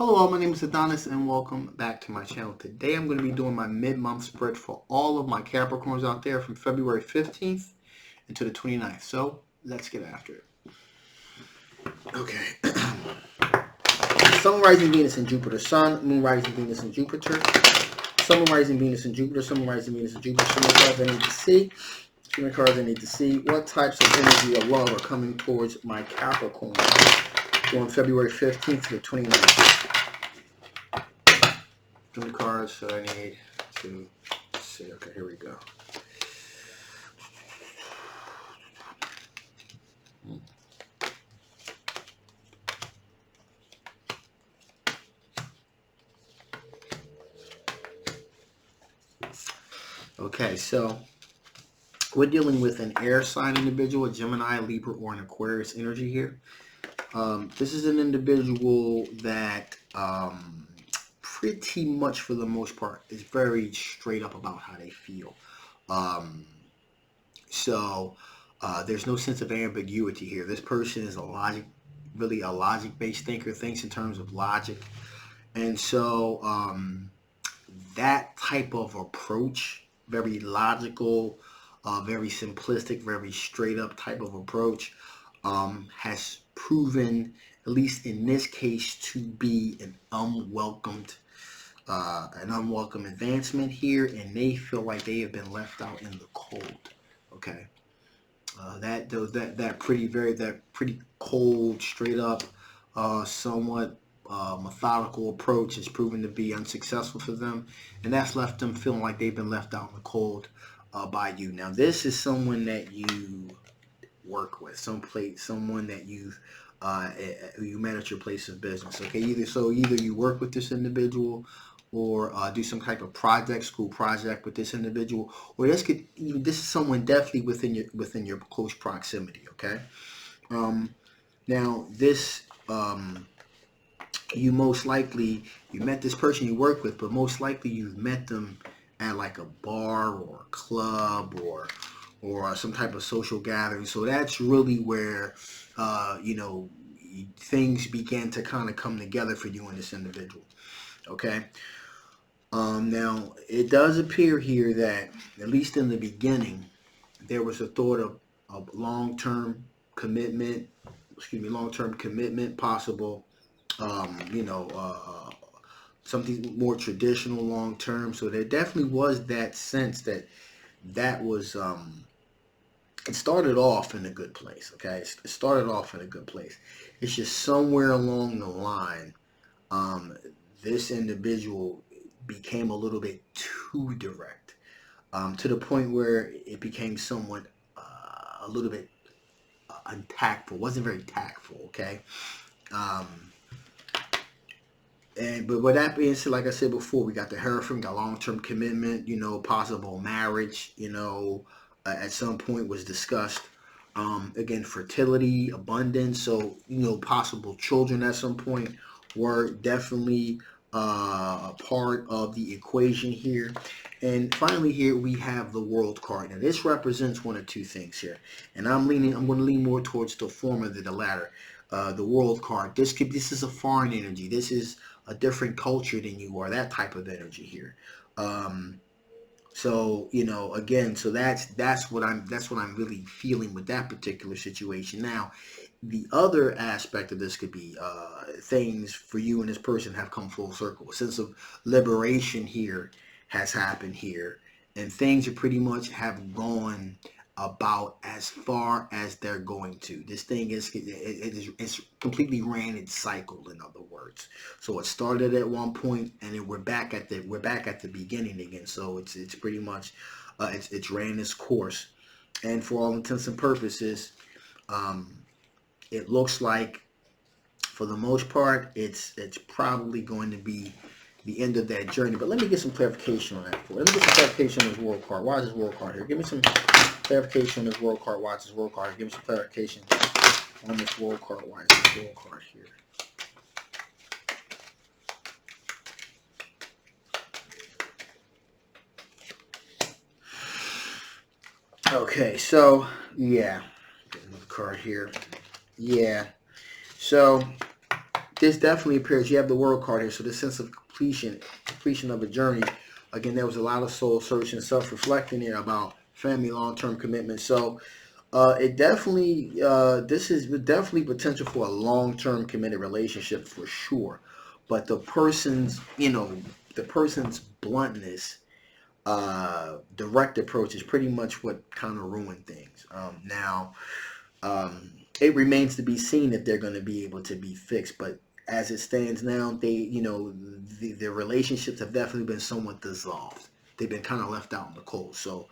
Hello, my name is Adonis and welcome back to my channel. Today I'm going to be doing my mid-month spread for all of my Capricorns out there from February 15th into the 29th. So let's get after it. Okay. Sun, rising Venus and Jupiter. Sun, Moon, rising Venus and Jupiter. Sun, Moon, rising Venus and Jupiter. Sun, Moon, rising Venus and Jupiter. Some cards I need to see. Some cards I need to see. What types of energy of love are coming towards my Capricorn during February 15th to the 29th? The cards that I need to see. Okay, here we go. Okay, so we're dealing with an air sign individual, a Gemini, Libra, or an Aquarius energy here. This is an individual that pretty much for the most part is very straight up about how they feel. There's no sense of ambiguity here. This person is really a logic-based thinker, thinks in terms of logic. And so that type of approach, very logical, very simplistic, very straight up type of approach, has proven, at least in this case, to be an unwelcome advancement here, and they feel like they have been left out in the cold. Okay, that pretty cold, straight up, somewhat methodical approach has proven to be unsuccessful for them, and that's left them feeling like they've been left out in the cold by you. Now, this is someone that you work with, someone that you met at your place of business. Okay, either you work with this individual, or do some type of school project with this individual, or this is someone definitely within your close proximity. Okay, now this you met this person you work with, but most likely you've met them at like a bar or a club or some type of social gathering. So that's really where things began to kind of come together for you and this individual. Okay. Now, it does appear here that, at least in the beginning, there was a thought of long-term commitment possible, something more traditional long-term. So there definitely was that sense that was, it started off in a good place, okay? It started off in a good place. It's just somewhere along the line, this individual became a little bit too direct, to the point where it became somewhat a little bit untactful. Wasn't very tactful, okay? But with that being said, like I said before, we got the Hierophant, got long-term commitment, possible marriage, at some point was discussed. Again, fertility, abundance, so possible children at some point were definitely a part of the equation here. And finally, here we have the World card. Now, this represents one of two things here, and I'm going to lean more towards the former than the latter. The World card. This is a foreign energy. This is a different culture than you are. That type of energy here. So again, so that's what I'm really feeling with that particular situation. Now, the other aspect of this could be things for you and this person have come full circle. A sense of liberation here has happened here, and things are pretty much have gone about as far as they're going to. This thing it's completely ran its cycle, in other words. So it started at one point, and then we're back at the beginning again. So it's pretty much it's ran its course, and for all intents and purposes, it looks like, for the most part, it's probably going to be the end of that journey. But let me get some clarification on that. Let me get some clarification on this World card. Why is this World card here? Give me some clarification on this World card. Why is this World card? Give me some clarification on this World card. Why is this World card here? Okay, so yeah, get another card here. Yeah, so this definitely appears, you have the World card here, so the sense of completion of a journey. Again, there was a lot of soul searching, self-reflecting here about family, long-term commitment. So it definitely, this is definitely potential for a long-term committed relationship for sure. But the person's, the person's bluntness, direct approach is pretty much what kind of ruined things. Now, it remains to be seen if they're going to be able to be fixed. But as it stands now, the relationships have definitely been somewhat dissolved. They've been kind of left out in the cold. So,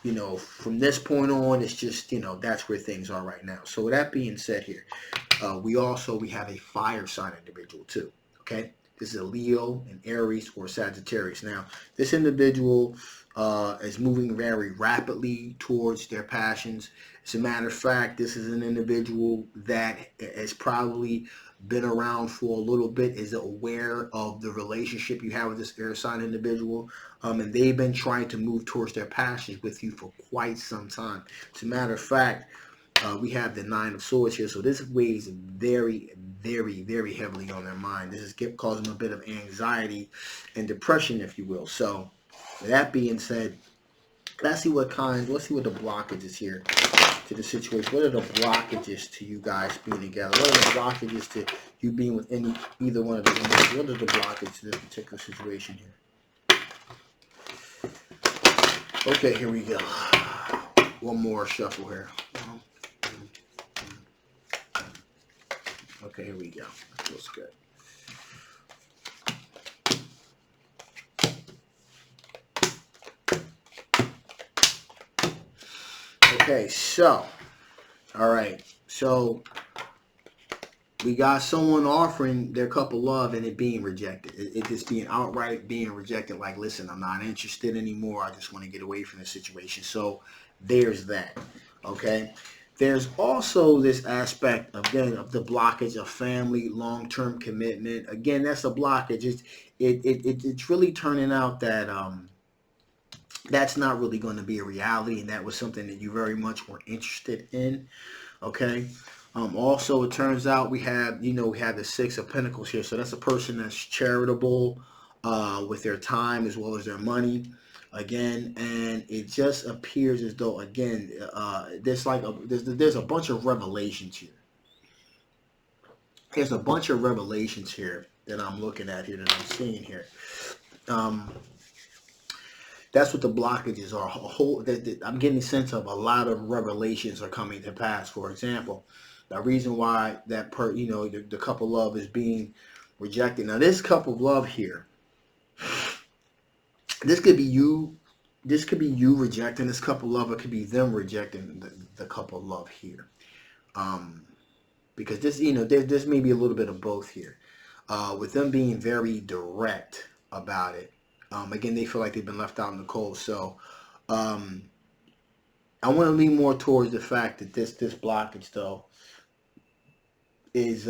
from this point on, it's just, that's where things are right now. So with that being said here, we have a fire sign individual too. Okay. This is a Leo, an Aries, or Sagittarius. Now, this individual is moving very rapidly towards their passions. As a matter of fact, this is an individual that has probably been around for a little bit, is aware of the relationship you have with this air sign individual, and they've been trying to move towards their passions with you for quite some time. As a matter of fact, we have the Nine of Swords here, so this weighs very, very, very heavily on their mind. This is causing them a bit of anxiety and depression, if you will. So, with that being said, let's see what the blockage is here to the situation. What are the blockages to you guys being together? What are the blockages to you being with either one of the individuals? What are the blockages to this particular situation here? Okay, here we go. One more shuffle here. Okay, here we go. That feels good. Okay, so, all right. So, we got someone offering their couple love and it being rejected. It just being outright being rejected. Like, listen, I'm not interested anymore. I just want to get away from the situation. So, there's that. Okay. There's also this aspect, again, of the blockage of family, long-term commitment. Again, that's a blockage. It's really turning out that that's not really going to be a reality, and that was something that you very much were interested in. Okay. Also, it turns out we have the Six of Pentacles here. So that's a person that's charitable with their time as well as their money. Again, and it just appears as though, again, there's a bunch of revelations here. There's a bunch of revelations here that I'm looking at here, that I'm seeing here. That's what the blockages are. I'm getting a sense of a lot of revelations are coming to pass. For example, the reason why that the couple love is being rejected. Now, this couple love here, this could be you. This could be you rejecting this couple love. It could be them rejecting the couple love here. Because this, there's maybe a little bit of both here. With them being very direct about it. Again, they feel like they've been left out in the cold. So, I want to lean more towards the fact that this blockage, though, is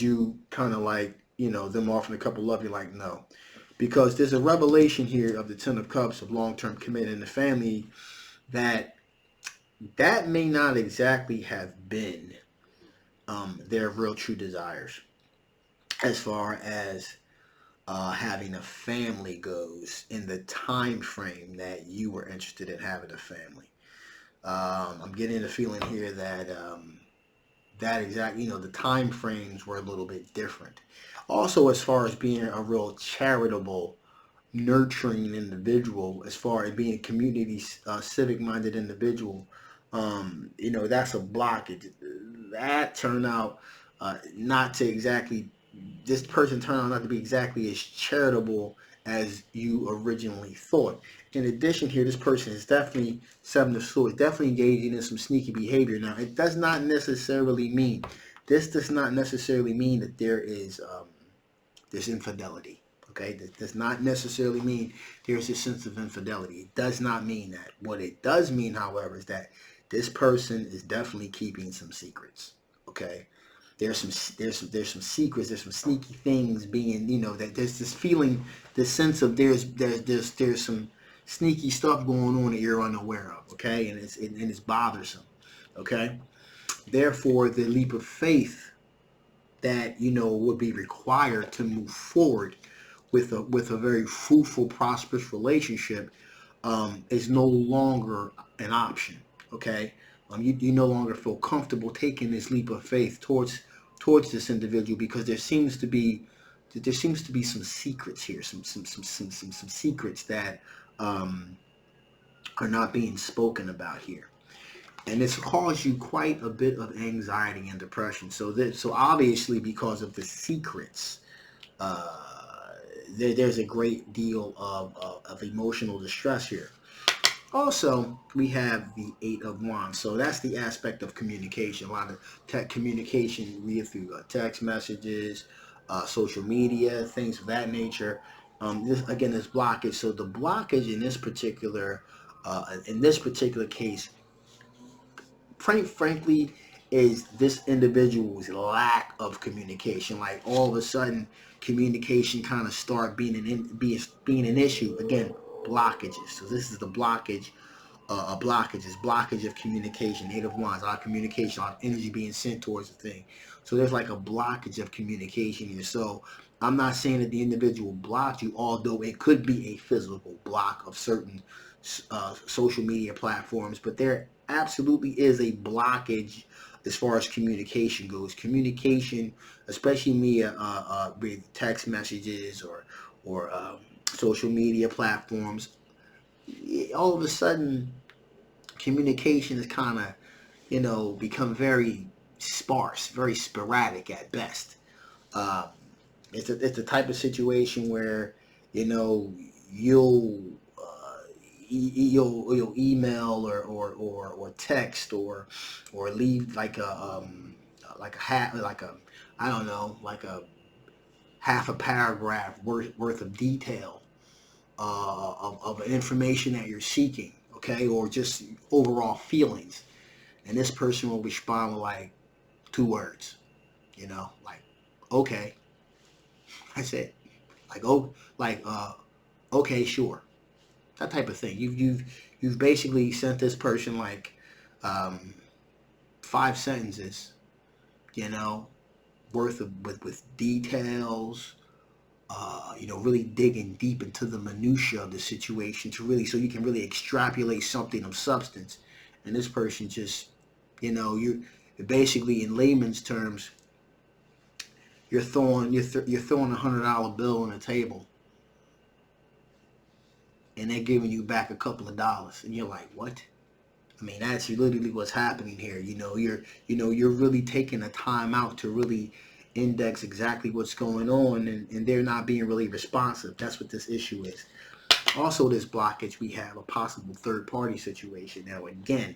you kind of like, them offering a couple love. You're like, no. Because there's a revelation here of the Ten of Cups of long-term commitment in the family that may not exactly have been their real true desires as far as having a family goes in the time frame that you were interested in having a family. I'm getting the feeling here that the time frames were a little bit different. Also, as far as being a real charitable, nurturing individual, as far as being a community, civic-minded individual, that's a blockage. That turned out this person turned out not to be exactly as charitable as you originally thought. In addition here, this person is definitely Seven of Swords, definitely engaging in some sneaky behavior. Now, it does not necessarily mean that there is this infidelity. Okay, that does not necessarily mean there's a sense of infidelity. It does not mean that. What it does mean, however, is that this person is definitely keeping some secrets. Okay, there's some secrets. There's some sneaky things being, that there's this feeling, this sense of there's some sneaky stuff going on that you're unaware of. Okay, and it's bothersome. Okay, therefore the leap of faith that, you know, would be required to move forward with a very fruitful, prosperous relationship, is no longer an option. Okay, you no longer feel comfortable taking this leap of faith towards this individual, because there seems to be some secrets here, some secrets that um, are not being spoken about here, and it's caused you quite a bit of anxiety and depression. So obviously, because of the secrets, there's a great deal of emotional distress here. Also, we have the Eight of Wands. So that's the aspect of communication. A lot of communication via through text messages, social media, things of that nature. This again is blockage. So the blockage in this particular case, frankly, is this individual's lack of communication. Like all of a sudden, communication kind of start being an issue. Again, blockages. So this is the blockage. A blockage is blockage of communication. Eight of Wands, a lot of communication, a lot of energy being sent towards the thing. So there's like a blockage of communication here. So I'm not saying that the individual blocked you, although it could be a physical block of certain social media platforms, but there absolutely is a blockage as far as communication goes. Communication, especially with text messages or social media platforms, all of a sudden communication is kind of, you know, become very sparse, very sporadic at best. Um, it's a type of situation where, you know, you'll you'll email or text or leave like a hat like a I don't know, like a half a paragraph worth of detail of information that you're seeking, okay, or just overall feelings, and this person will respond with like 2 words, you know, like okay, that's it, like okay, sure, that type of thing. You've basically sent this person like um, 5 sentences, you know, worth of with details, you know, really digging deep into the minutia of the situation to really, so you can really extrapolate something of substance. And this person just, you know, you basically, in layman's terms, you're throwing $100 bill on the table, and they're giving you back a couple of dollars, and you're like, what? I mean, that's literally what's happening here. You're really taking the time out to really index exactly what's going on, and they're not being really responsive. That's what this issue is. Also, this blockage, we have a possible third party situation. Now, again,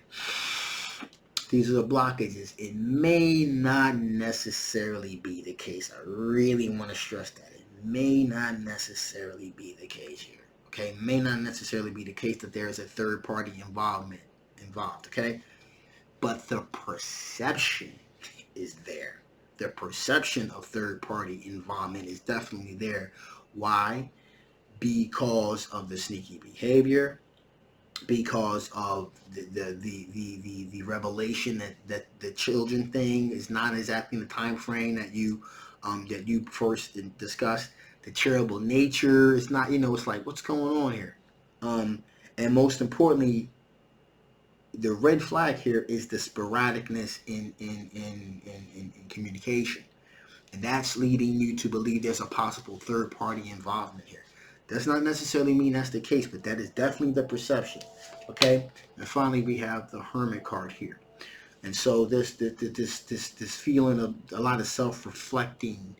these are the blockages. It may not necessarily be the case. I really want to stress that. It may not necessarily be the case here. Okay, it may not necessarily be the case that there is a third party involved, okay? But the perception is there. The perception of third party involvement is definitely there. Why? Because of the sneaky behavior, because of the revelation that the children thing is not exactly the time frame that you first discussed. The charitable nature is not, you know, it's like, what's going on here? And most importantly, the red flag here is the sporadicness in communication. And that's leading you to believe there's a possible third party involvement here. Does not necessarily mean that's the case, but that is definitely the perception. Okay? And finally, we have the Hermit card here. And so this feeling of a lot of self-reflecting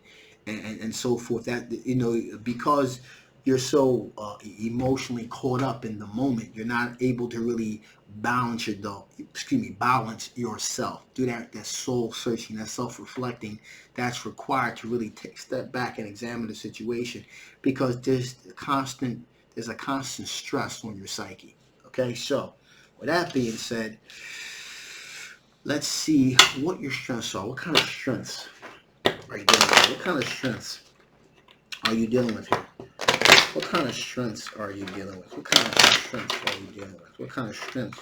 and so forth, that, you know, because you're so emotionally caught up in the moment, you're not able to really balance yourself. Do that soul searching, that self-reflecting that's required to really take a step back and examine the situation, because there's a constant stress on your psyche. Okay, so with that being said, let's see what your strengths are. What kind of strengths are you dealing with? What kind of strengths are you dealing with here? What kind of strengths are you dealing with? What kind of strengths are you dealing with? What kind of strengths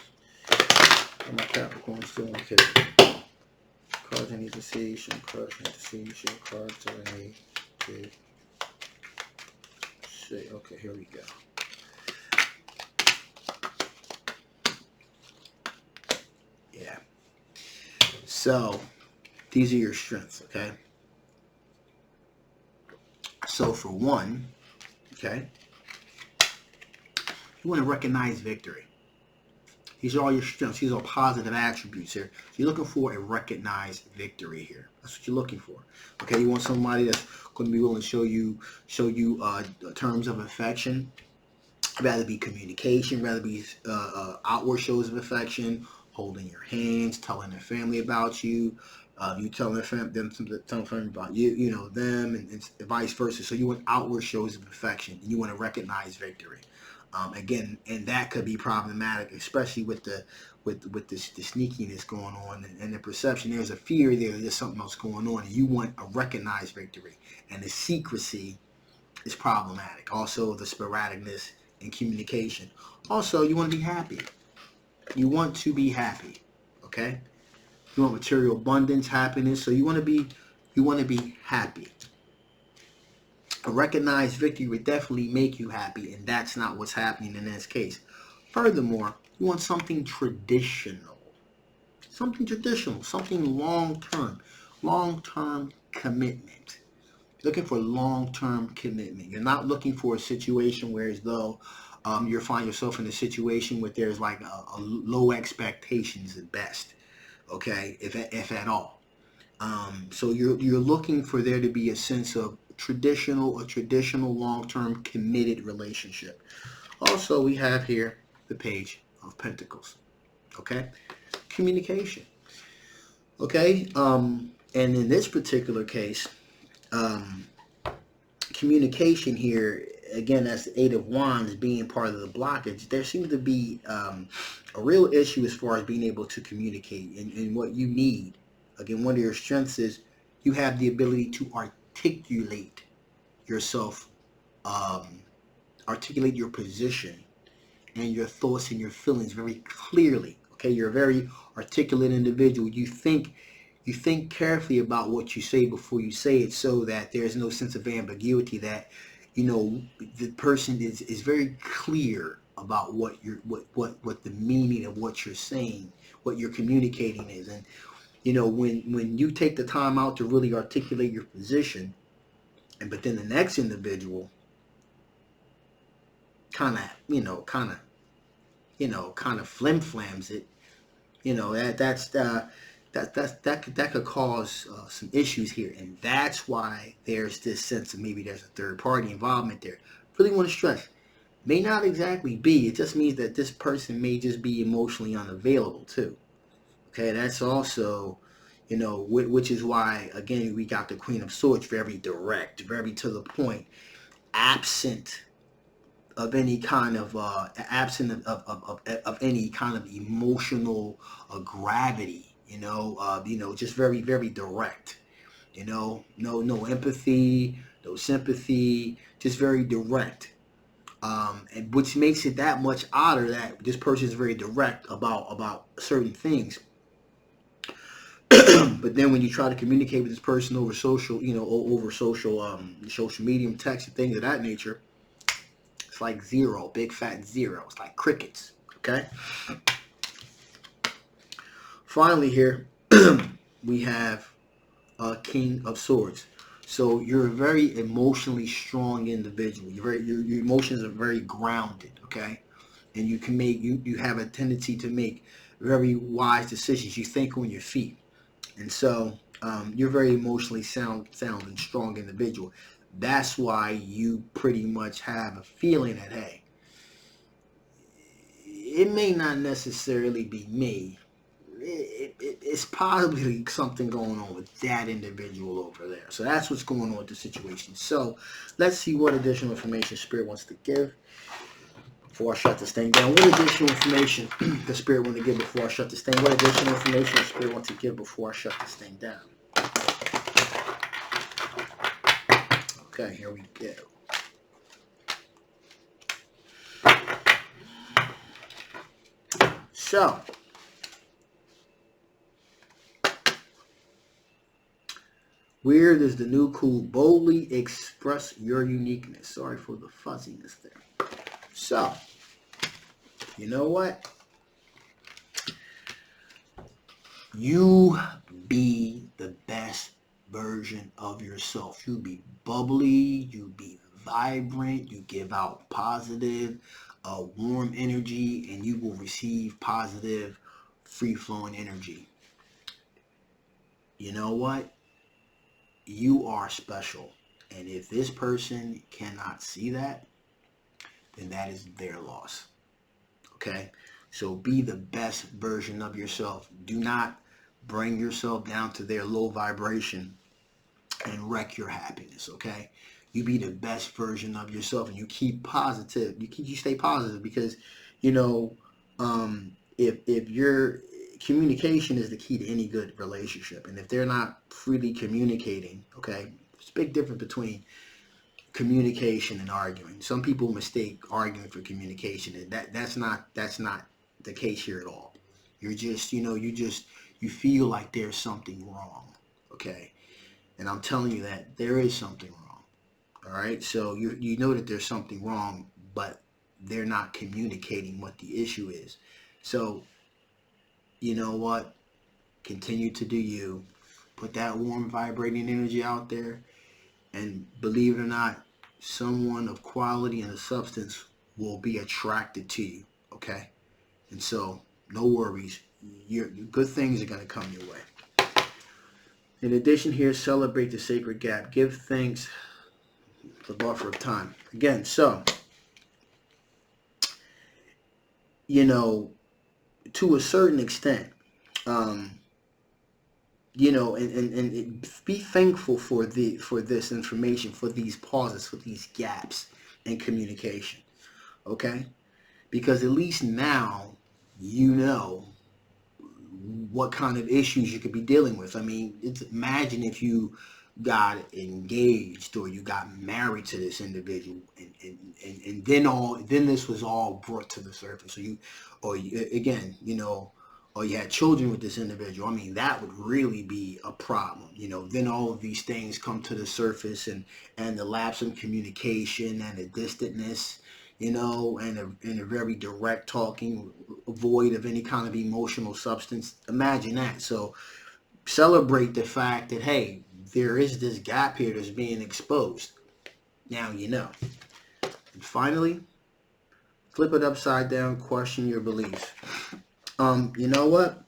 are my Capricorns dealing with here? cards I need to see. Show cards I need to see. Show cards I need to see. Okay, here we go. Yeah. So, these are your strengths, okay? So, for one, okay, you want to recognize victory. These are all your strengths. These are positive attributes here. So you're looking for a recognized victory here. That's what you're looking for. Okay, you want somebody that's going to be willing to show you terms of affection. Rather be communication, rather be outward shows of affection, holding your hands, telling their family about you, you telling telling family about you, them, and vice versa. So you want outward shows of affection, and you want to recognize victory. Again, and that could be problematic, especially with the sneakiness going on and the perception. There's a fear there. There's something else going on, and you want a recognized victory. And the secrecy is problematic. Also, the sporadicness in communication. Also, you want to be happy. You want to be happy. Okay? You want material abundance, happiness. So you want to be happy. A recognized victory would definitely make you happy, and that's not what's happening in this case. Furthermore, you want something traditional. Something traditional. Something long-term. Long-term commitment. Looking for long-term commitment. You're not looking for a situation where as though you find yourself in a situation where there's like a low expectations at best. Okay, if at all. So you're looking for there to be a sense of traditional long-term committed relationship. Also, we have here the Page of Pentacles. Okay, communication. Okay, and in this particular case, communication here, again, that's the Eight of Wands being part of the blockage. There seems to be a real issue as far as being able to communicate and what you need. Again, one of your strengths is you have the ability to articulate yourself, articulate your position and your thoughts and your feelings very clearly. Okay, you're a very articulate individual. You think carefully about what you say before you say it, so that there's no sense of ambiguity. That the person is very clear about what the meaning of what you're saying, what you're communicating is. And when you take the time out to really articulate your position, but then the next individual kind of flim-flams it, that could cause some issues here. And that's why there's this sense of maybe there's a third party involvement there. Really want to stress, may not exactly be, it just means that this person may just be emotionally unavailable too. Okay, that's also, which is why, again, we got the Queen of Swords, very direct, very to the point, absent of any kind of any kind of emotional gravity, just very, very direct, no empathy, no sympathy, just very direct, and which makes it that much odder that this person is very direct about certain things. But then when you try to communicate with this person over social, social medium, text, and things of that nature, it's like zero, big fat zero. It's like crickets. Okay. Finally, here we have King of Swords. So you're a very emotionally strong individual. Your emotions are very grounded. Okay, and you can make you have a tendency to make very wise decisions. You think on your feet. And so you're a very emotionally sound and strong individual. That's why you pretty much have a feeling that, hey, it may not necessarily be me. It's probably something going on with that individual over there. So that's what's going on with the situation. So let's see what additional information Spirit wants to give before I shut this thing down. What additional information the Spirit wants to give before I shut this thing? What additional information the Spirit wants to give before I shut this thing down? Okay, here we go. So, Weird is the new cool. Boldly express your uniqueness. Sorry for the fuzziness there. So, you know what? You be the best version of yourself. You be bubbly. You be vibrant. You give out positive, warm energy, and you will receive positive, free-flowing energy. You know what? You are special. And if this person cannot see that, then that is their loss. Okay? So be the best version of yourself. Do not bring yourself down to their low vibration and wreck your happiness. Okay? You be the best version of yourself, and you keep positive. You stay positive, because if your communication is the key to any good relationship, and if they're not freely communicating, okay, there's a big difference between communication and arguing. Some people mistake arguing for communication, and that's not the case here at all. You're just you feel like there's something wrong, okay? And I'm telling you that there is something wrong. All right? So you know that there's something wrong, but they're not communicating what the issue is. So, you know what? Continue to do you. Put that warm vibrating energy out there. And believe it or not, someone of quality and a substance will be attracted to you, okay? And so, no worries. Your good things are going to come your way. In addition here, celebrate the sacred gap. Give thanks for the buffer of time. Again, so, to a certain extent, and be thankful for this information, for these pauses, for these gaps in communication, okay? Because at least now you know what kind of issues you could be dealing with. I mean, imagine if you got engaged or you got married to this individual, and then this was all brought to the surface. Or you had children with this individual. I mean, that would really be a problem. Then all of these things come to the surface, and the lapse in communication and the distantness, and a very direct talking, void of any kind of emotional substance. Imagine that. So celebrate the fact that, hey, there is this gap here that's being exposed. Now you know. And finally, flip it upside down, question your beliefs. You know what?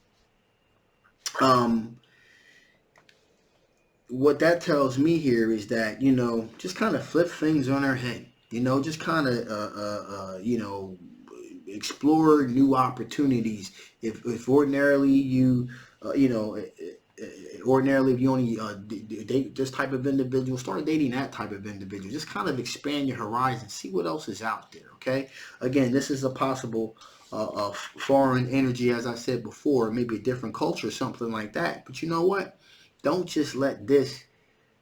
What that tells me here is that, just kind of flip things on our head. Just kind of, explore new opportunities. If ordinarily ordinarily if you only date this type of individual, start dating that type of individual. Just kind of expand your horizon, see what else is out there, okay? Again, this is a possible foreign energy, as I said before, maybe a different culture, something like that. But you know what? Don't just let this,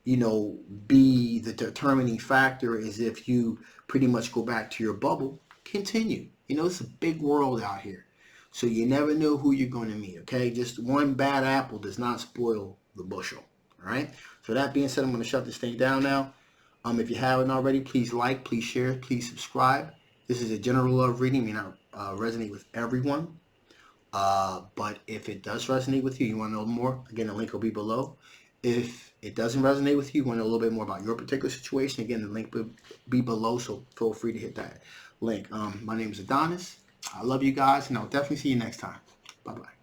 be the determining factor, as if you pretty much go back to your bubble. Continue. It's a big world out here. So you never know who you're going to meet, okay? Just one bad apple does not spoil the bushel, all right? So that being said, I'm going to shut this thing down now. If you haven't already, please like, please share, please subscribe. This is a general love reading. It may not resonate with everyone. But if it does resonate with you, you want to know more, again, the link will be below. If it doesn't resonate with you, want to know a little bit more about your particular situation, again, the link will be below, so feel free to hit that link. My name is Adonis. I love you guys, and I'll definitely see you next time. Bye-bye.